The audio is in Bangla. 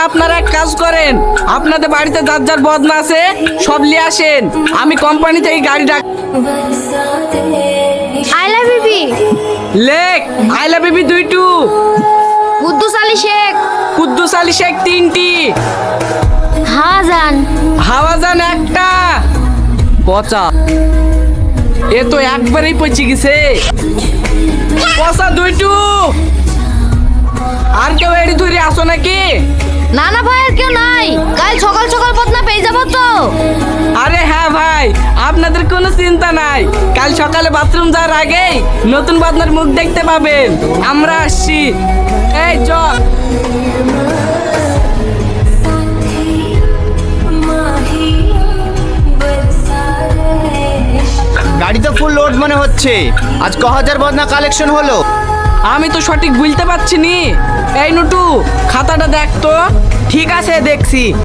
আপনারা এক কাজ করেন, আপনাদের বাড়িতে যার যার বদনা আছে সব নিয়ে আসেন, আমি কোম্পানি থেকে গাড়ি ডাক। আইলা বিবি লেখ আইলা বিবি 2টো, কুদ্দুস আলী শেখ কুদ্দুস আলী শেখ 3টি, হাজান হাওয়াজান 1টা। পচা এ তো একবারেই পচে গেছে। পচা 2টো। আর কেউ এড়ি ধরে আসো নাকি? না না ভাই আর কেউ নাই, কাল সকাল সকাল বদনা পেয়ে যাবো তো। আরে হ্যাঁ ভাই, আপনাদের কোনো চিন্তা নাই, কাল সকালে বাথরুম যাওয়ার আগেই নতুন বদনার মুখ দেখতে পাবেন। আমরা আসছি, এই চল। গাড়ি তো ফুল লোড মনে হচ্ছে, আজ ক হাজার বদনা কালেকশন হলো? আমি তো সঠিক বুঝতে পারছি নি। এই নুটু, খাতাটা দেখ তো। ঠিক আছে, দেখছি।